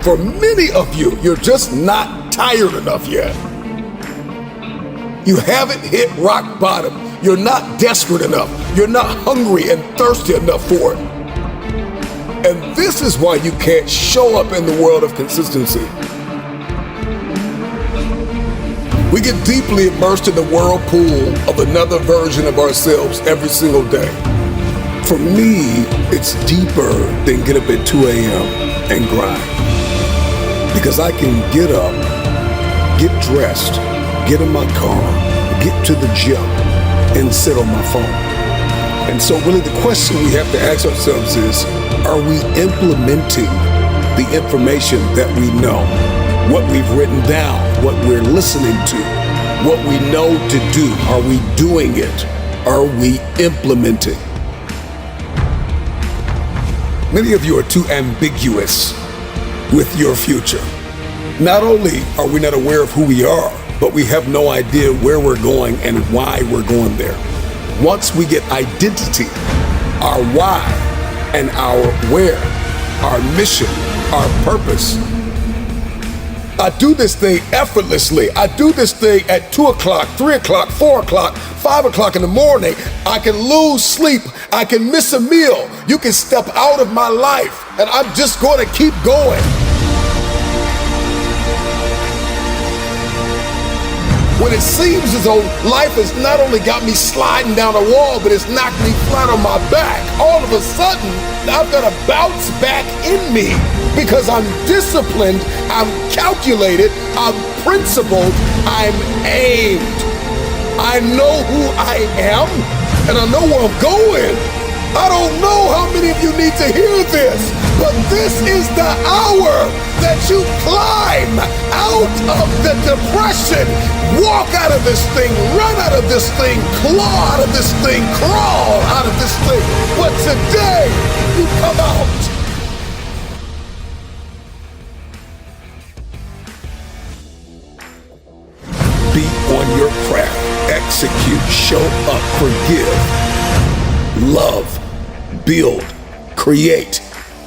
For many of you, you're just not tired enough yet. You haven't hit rock bottom. You're not desperate enough. You're not hungry and thirsty enough for it. And this is why you can't show up in the world of consistency. We get deeply immersed in the whirlpool of another version of ourselves every single day. For me, it's deeper than get up at 2 a.m. and grind. Because I can get up, get dressed, get in my car, get to the gym, and sit on my phone. And so really the question we have to ask ourselves is, are we implementing the information that we know? What we've written down, what we're listening to, what we know to do? Are we doing it? Are we implementing? Many of you are too ambiguous with your future. Not only are we not aware of who we are, but we have no idea where we're going and why we're going there. Once we get identity, our why and our where, our mission, our purpose. I do this thing effortlessly. I do this thing at 2 o'clock, 3 o'clock, 4 o'clock, 5 o'clock in the morning. I can lose sleep. I can miss a meal. You can step out of my life and I'm just going to keep going. When it seems as though life has not only got me sliding down a wall, but it's knocked me flat on my back, all of a sudden, I've got a bounce back in me because I'm disciplined, I'm calculated, I'm principled, I'm aimed. I know who I am, and I know where I'm going. I don't know how many of you need to hear this, but this is the hour that you climb out of the depression, walk out of this thing, run out of this thing, claw out of this thing, crawl out of this thing. But today, you come out. Be on your craft, execute, show up, forgive, love, build, create,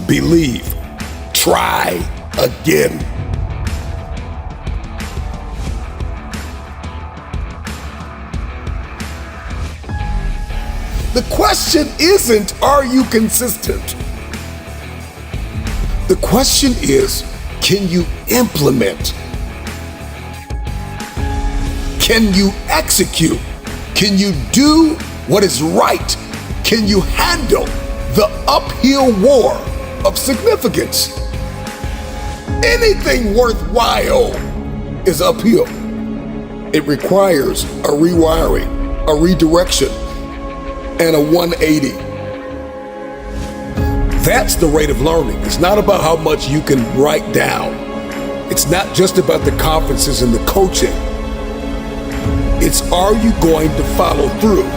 believe, try again. The question isn't, are you consistent? The question is, can you implement? Can you execute? Can you do what is right? Can you handle the uphill war of significance? Anything worthwhile is uphill. It requires a rewiring, a redirection, and a 180. That's the rate of learning. It's not about how much you can write down. It's not just about the conferences and the coaching. It's, are you going to follow through?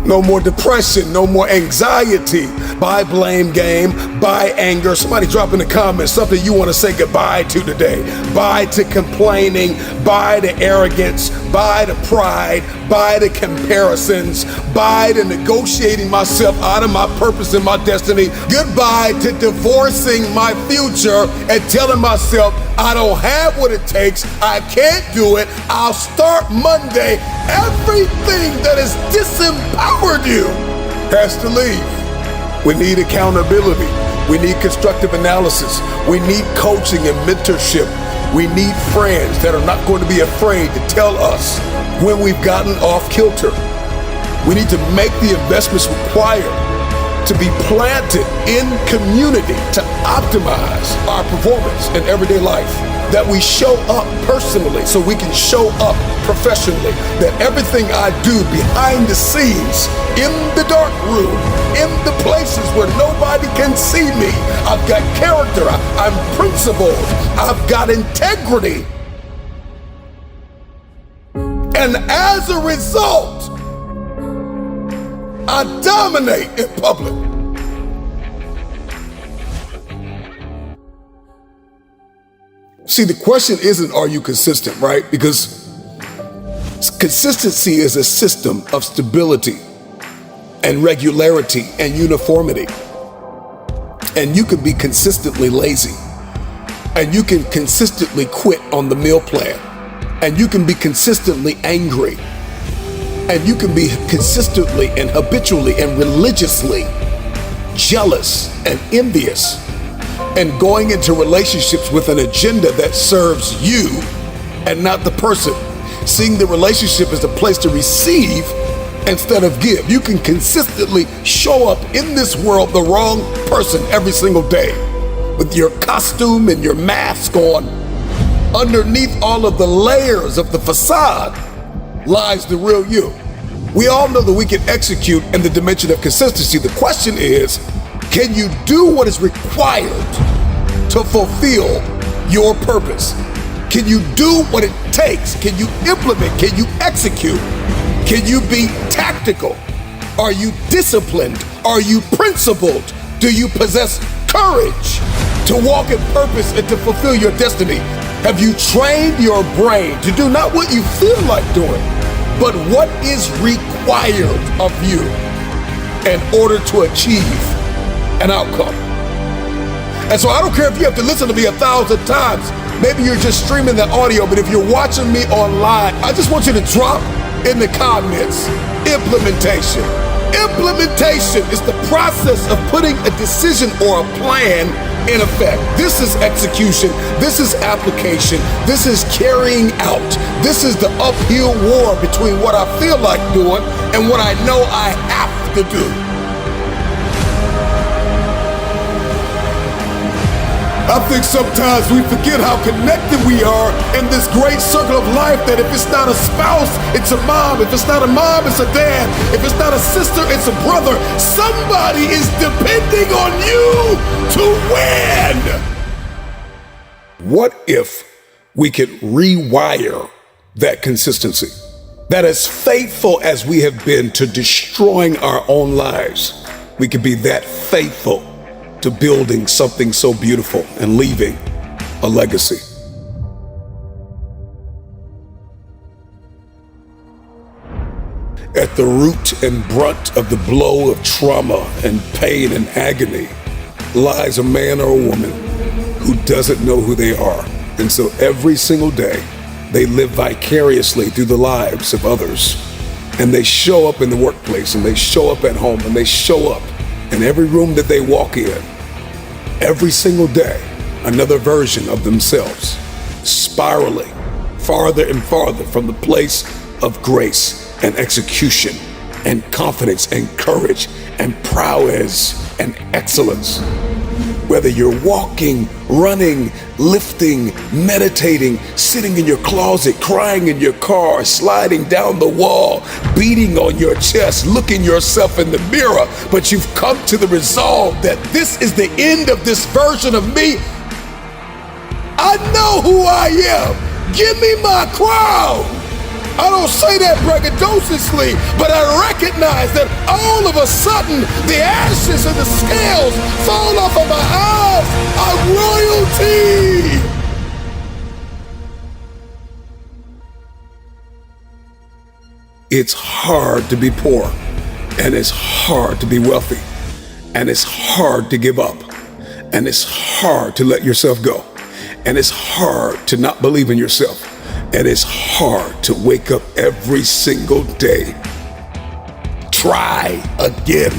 No more depression, no more anxiety. Bye blame game, bye anger. Somebody drop in the comments something you want to say goodbye to today. Bye to complaining, bye to arrogance, bye to pride, bye to comparisons, bye to negotiating myself out of my purpose and my destiny. Goodbye to divorcing my future and telling myself I don't have what it takes, I can't do it, I'll start Monday. Everything that has disempowered you has to leave. We need accountability. We need constructive analysis. We need coaching and mentorship. We need friends that are not going to be afraid to tell us when we've gotten off kilter. We need to make the investments required to be planted in community to optimize our performance in everyday life. That we show up personally so we can show up professionally. That everything I do behind the scenes, in the dark room, in the places where nobody can see me, I've got character, I'm principled, I've got integrity. And as a result, I dominate in public. See, the question isn't, are you consistent, right? Because consistency is a system of stability and regularity and uniformity. and you can be consistently lazy, and you can consistently quit on the meal plan, and you can be consistently angry, and you can be consistently and habitually and religiously jealous and envious, and going into relationships with an agenda that serves you and not the person, seeing the relationship as a place to receive instead of give. You can consistently show up in this world the wrong person every single day, with your costume and your mask on. Underneath all of the layers of the facade lies the real you. We all know that we can execute in the dimension of consistency. The question is, can you do what is required to fulfill your purpose? Can you do what it takes? Can you implement? Can you execute? Can you be tactical? Are you disciplined? Are you principled? Do you possess courage to walk in purpose and to fulfill your destiny? Have you trained your brain to do not what you feel like doing, but what is required of you in order to achieve an outcome? And so I don't care if you have to listen to me 1,000 times. Maybe you're just streaming the audio, but if you're watching me online, I just want you to drop in the comments, implementation. Implementation is the process of putting a decision or a plan in effect. This is execution. This is application. This is carrying out. This is the uphill war between what I feel like doing and what I know I have to do. I think sometimes we forget how connected we are in this great circle of life, that if it's not a spouse, it's a mom. If it's not a mom, it's a dad. If it's not a sister, it's a brother. Somebody is depending on you to win. What if we could rewire that consistency? That as faithful as we have been to destroying our own lives, we could be that faithful to building something so beautiful and leaving a legacy. At the root and brunt of the blow of trauma and pain and agony lies a man or a woman who doesn't know who they are. And so every single day, they live vicariously through the lives of others. And they show up in the workplace, and they show up at home, and they show up in every room that they walk in. Every single day, another version of themselves, spiraling farther and farther from the place of grace and execution and confidence and courage and prowess and excellence. Whether you're walking, running, lifting, meditating, sitting in your closet, crying in your car, sliding down the wall, beating on your chest, looking yourself in the mirror, but you've come to the resolve that this is the end of this version of me. I know who I am. Give me my crown. I don't say that braggadociously, but I recognize that all of a sudden the ashes and the scales fall off of my eyes. I'm royalty. It's hard to be poor, and it's hard to be wealthy, and it's hard to give up, and it's hard to let yourself go, and it's hard to not believe in yourself. And it's hard to wake up every single day. Try again.